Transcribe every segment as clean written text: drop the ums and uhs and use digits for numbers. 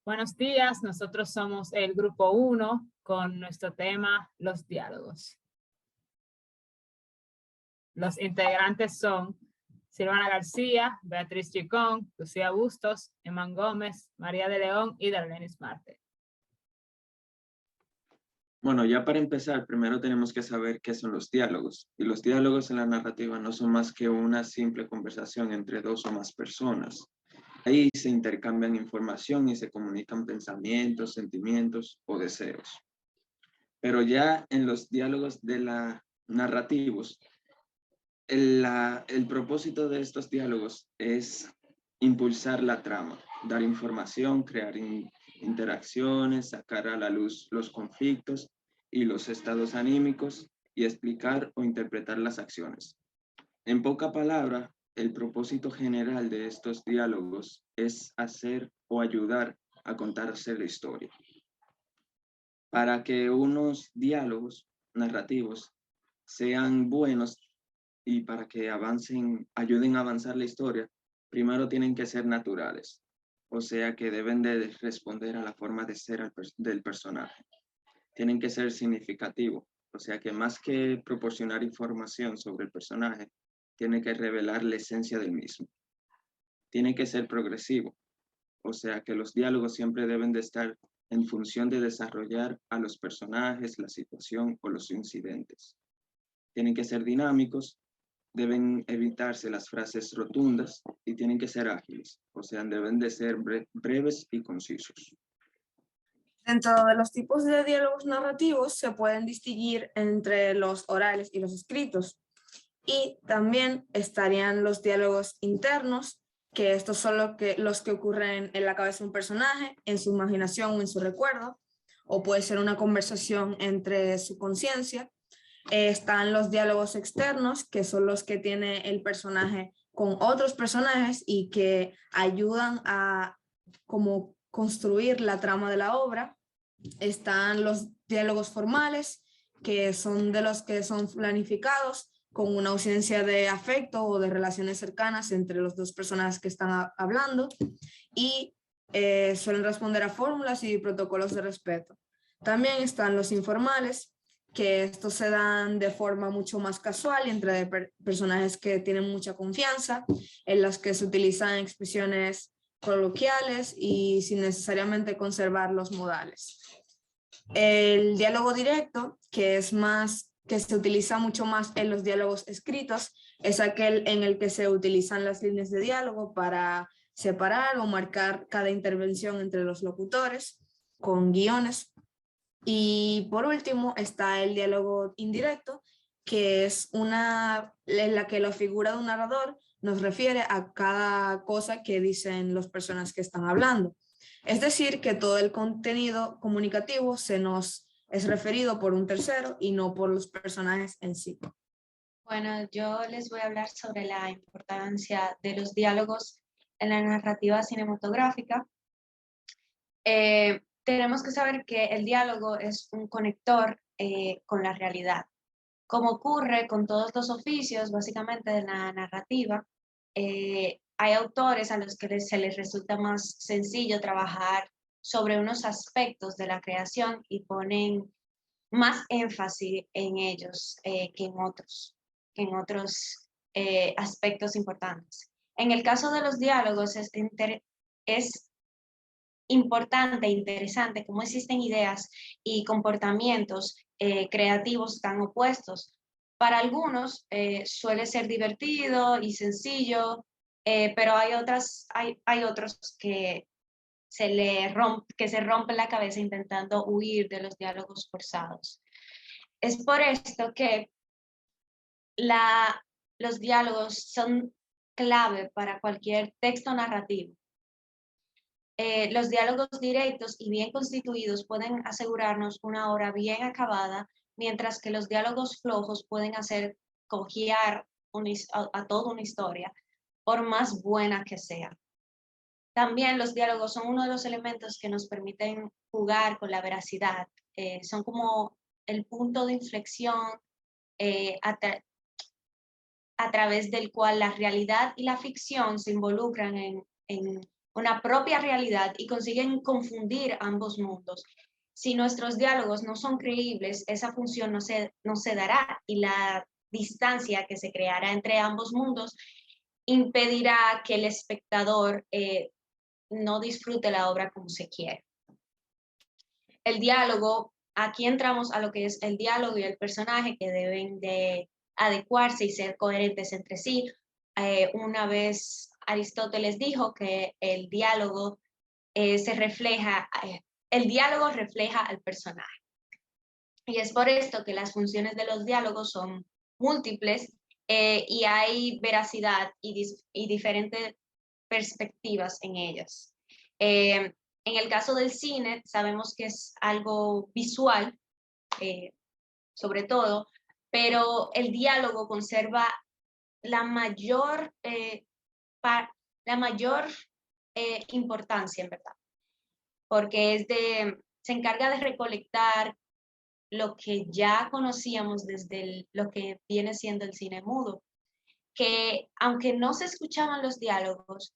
Buenos días, nosotros somos el grupo 1 con nuestro tema los diálogos. Los integrantes son Silvana García, Beatriz Chicón, Lucía Bustos, Emán Gómez, María de León y Darlenis Marte. Bueno, ya para empezar, primero tenemos que saber qué son los diálogos. Y los diálogos en la narrativa no son más que una simple conversación entre dos o más personas. Ahí se intercambian información y se comunican pensamientos, sentimientos o deseos. Pero ya en los diálogos narrativos, el propósito de estos diálogos es impulsar la trama, dar información, crear interacciones, sacar a la luz los conflictos y los estados anímicos y explicar o interpretar las acciones. En poca palabra, el propósito general de estos diálogos es hacer o ayudar a contarse la historia. Para que unos diálogos narrativos sean buenos y para que ayuden a avanzar la historia, primero tienen que ser naturales, o sea que deben de responder a la forma de ser del personaje. Tienen que ser significativos, o sea que más que proporcionar información sobre el personaje, tiene que revelar la esencia del mismo. Tiene que ser progresivo, o sea que los diálogos siempre deben de estar en función de desarrollar a los personajes, la situación o los incidentes. Tienen que ser dinámicos, deben evitarse las frases rotundas y tienen que ser ágiles, o sea, deben de ser breves y concisos. Dentro de los tipos de diálogos narrativos se pueden distinguir entre los orales y los escritos. Y también estarían los diálogos internos, que estos son los que ocurren en la cabeza de un personaje, en su imaginación o en su recuerdo, o puede ser una conversación entre su conciencia. Están los diálogos externos, que son los que tiene el personaje con otros personajes y que ayudan a como construir la trama de la obra. Están los diálogos formales, que son de los que son planificados con una ausencia de afecto o de relaciones cercanas entre los dos personajes que están hablando y suelen responder a fórmulas y protocolos de respeto. También están los informales, que estos se dan de forma mucho más casual entre personajes que tienen mucha confianza, en los que se utilizan expresiones coloquiales y sin necesariamente conservar los modales. El diálogo directo, que se utiliza mucho más en los diálogos escritos, es aquel en el que se utilizan las líneas de diálogo para separar o marcar cada intervención entre los locutores con guiones. Y por último está el diálogo indirecto, que es en la que la figura de un narrador nos refiere a cada cosa que dicen las personas que están hablando. Es decir, que todo el contenido comunicativo es referido por un tercero y no por los personajes en sí. Bueno, yo les voy a hablar sobre la importancia de los diálogos en la narrativa cinematográfica. Tenemos que saber que el diálogo es un conector con la realidad. Como ocurre con todos los oficios, básicamente de la narrativa, hay autores a los que se les resulta más sencillo trabajar sobre unos aspectos de la creación y ponen más énfasis en ellos que en otros aspectos importantes. En el caso de los diálogos es importante e interesante cómo existen ideas y comportamientos creativos tan opuestos. Para algunos suele ser divertido y sencillo, pero hay otros que se rompen la cabeza intentando huir de los diálogos forzados. Es por esto que los diálogos son clave para cualquier texto narrativo. Los diálogos directos y bien constituidos pueden asegurarnos una obra bien acabada, mientras que los diálogos flojos pueden hacer cojear a toda una historia, por más buena que sea. También los diálogos son uno de los elementos que nos permiten jugar con la veracidad. Son como el punto de inflexión a través del cual la realidad y la ficción se involucran en una propia realidad y consiguen confundir ambos mundos. Si nuestros diálogos no son creíbles, esa función no se dará y la distancia que se creará entre ambos mundos impedirá que el espectador no disfrute la obra como se quiere. El diálogo, aquí entramos a lo que es el diálogo y el personaje que deben de adecuarse y ser coherentes entre sí. Una vez Aristóteles dijo que el diálogo refleja al personaje. Y es por esto que las funciones de los diálogos son múltiples y hay veracidad y diferentes perspectivas en ellas. En el caso del cine, sabemos que es algo visual, sobre todo, pero el diálogo conserva la mayor importancia, en verdad, porque se encarga de recolectar lo que ya conocíamos desde lo que viene siendo el cine mudo, que aunque no se escuchaban los diálogos,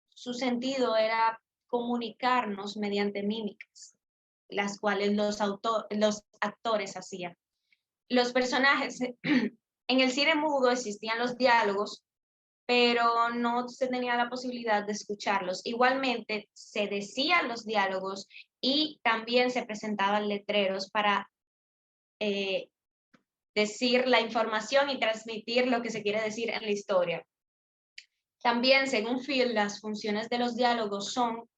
su sentido era comunicarnos mediante mímicas, las cuales los actores hacían. Los personajes, en el cine mudo existían los diálogos, pero no se tenía la posibilidad de escucharlos. Igualmente, se decían los diálogos y también se presentaban letreros para decir la información y transmitir lo que se quiere decir en la historia. También, según Field, las funciones de los diálogos son,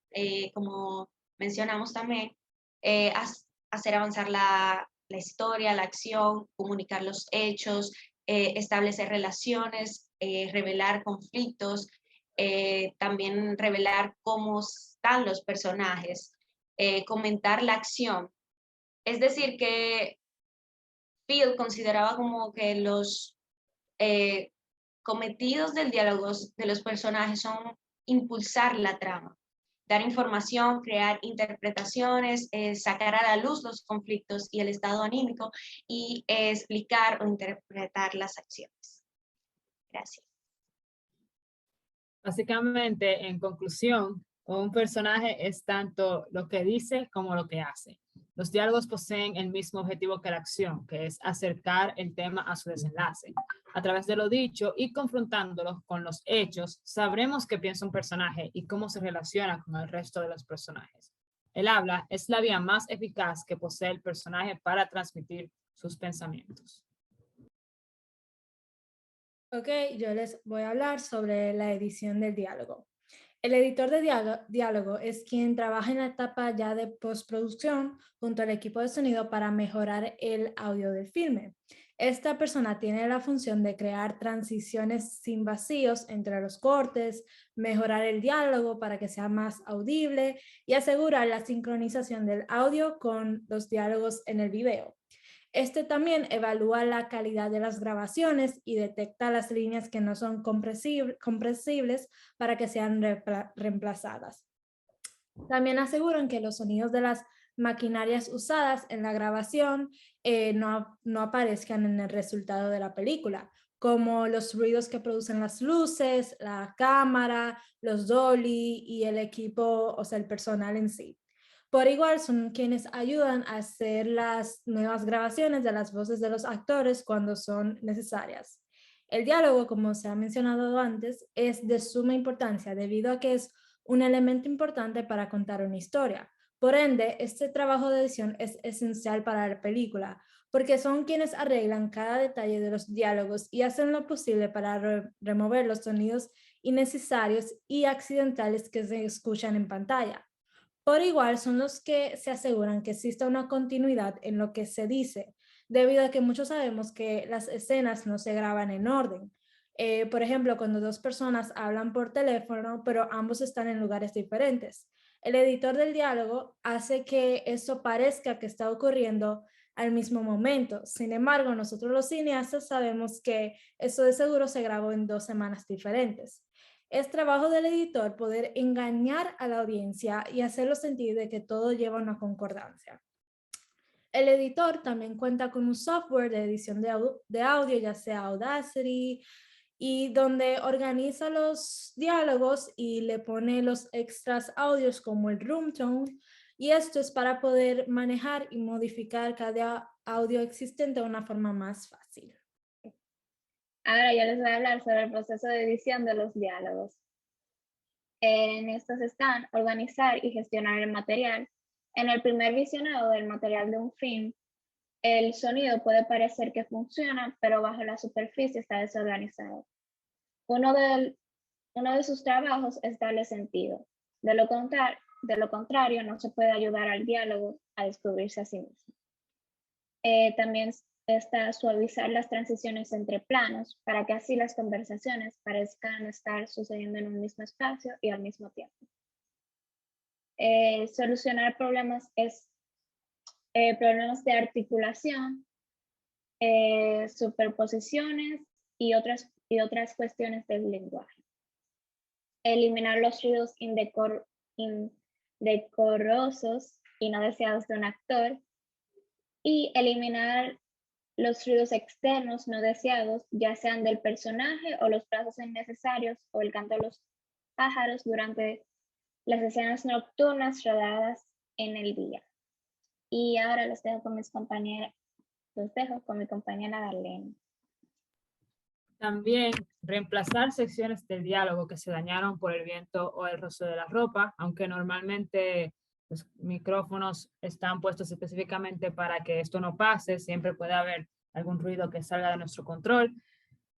como mencionamos también, hacer avanzar la historia, la acción, comunicar los hechos, establecer relaciones, revelar conflictos, también revelar cómo están los personajes, comentar la acción. Es decir, que Field consideraba como que los cometidos del diálogo de los personajes son impulsar la trama, dar información, crear interpretaciones, sacar a la luz los conflictos y el estado anímico y explicar o interpretar las acciones. Gracias. Básicamente, en conclusión, un personaje es tanto lo que dice como lo que hace. Los diálogos poseen el mismo objetivo que la acción, que es acercar el tema a su desenlace. A través de lo dicho y confrontándolo con los hechos, sabremos qué piensa un personaje y cómo se relaciona con el resto de los personajes. El habla es la vía más eficaz que posee el personaje para transmitir sus pensamientos. Ok, yo les voy a hablar sobre la edición del diálogo. El editor de diálogo es quien trabaja en la etapa ya de postproducción junto al equipo de sonido para mejorar el audio del filme. Esta persona tiene la función de crear transiciones sin vacíos entre los cortes, mejorar el diálogo para que sea más audible y asegurar la sincronización del audio con los diálogos en el video. Este también evalúa la calidad de las grabaciones y detecta las líneas que no son compresibles para que sean reemplazadas. También aseguran que los sonidos de las maquinarias usadas en la grabación no aparezcan en el resultado de la película, como los ruidos que producen las luces, la cámara, los dolly y el equipo, o sea, el personal en sí. Por igual son quienes ayudan a hacer las nuevas grabaciones de las voces de los actores cuando son necesarias. El diálogo, como se ha mencionado antes, es de suma importancia debido a que es un elemento importante para contar una historia. Por ende, este trabajo de edición es esencial para la película, porque son quienes arreglan cada detalle de los diálogos y hacen lo posible para remover los sonidos innecesarios y accidentales que se escuchan en pantalla. Por igual son los que se aseguran que exista una continuidad en lo que se dice, debido a que muchos sabemos que las escenas no se graban en orden. Por ejemplo, cuando dos personas hablan por teléfono, pero ambos están en lugares diferentes. El editor del diálogo hace que eso parezca que está ocurriendo al mismo momento. Sin embargo, nosotros los cineastas sabemos que eso de seguro se grabó en 2 semanas diferentes. Es trabajo del editor poder engañar a la audiencia y hacerlo sentir de que todo lleva una concordancia. El editor también cuenta con un software de edición de audio, ya sea Audacity, y donde organiza los diálogos y le pone los extras audios como el room tone, y esto es para poder manejar y modificar cada audio existente de una forma más fácil. Ahora yo les voy a hablar sobre el proceso de edición de los diálogos. En estos están organizar y gestionar el material. En el primer visionado del material de un film, el sonido puede parecer que funciona, pero bajo la superficie está desorganizado. Uno de sus trabajos es darle sentido. De lo contrario, no se puede ayudar al diálogo a descubrirse a sí mismo. También está suavizar las transiciones entre planos para que así las conversaciones parezcan estar sucediendo en un mismo espacio y al mismo tiempo. Solucionar problemas problemas de articulación, superposiciones y otras cuestiones del lenguaje. Eliminar los ruidos indecorosos y no deseados de un actor y eliminar los ruidos externos no deseados, ya sean del personaje o los pasos innecesarios o el canto de los pájaros durante las escenas nocturnas rodadas en el día. Y ahora los dejo con mis compañeras, los dejo con mi compañera Darlene. También reemplazar secciones del diálogo que se dañaron por el viento o el roce de la ropa, aunque normalmente los micrófonos están puestos específicamente para que esto no pase, siempre puede haber algún ruido que salga de nuestro control.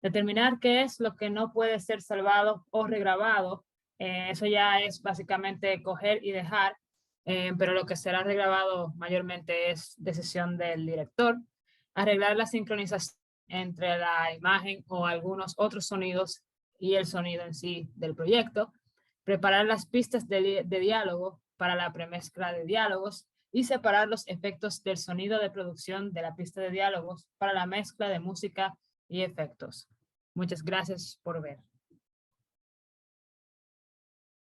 Determinar qué es lo que no puede ser salvado o regrabado, eso ya es básicamente coger y dejar, pero lo que será regrabado mayormente es decisión del director. Arreglar la sincronización entre la imagen o algunos otros sonidos y el sonido en sí del proyecto. Preparar las pistas de diálogo para la premezcla de diálogos y separar los efectos del sonido de producción de la pista de diálogos para la mezcla de música y efectos. Muchas gracias por ver.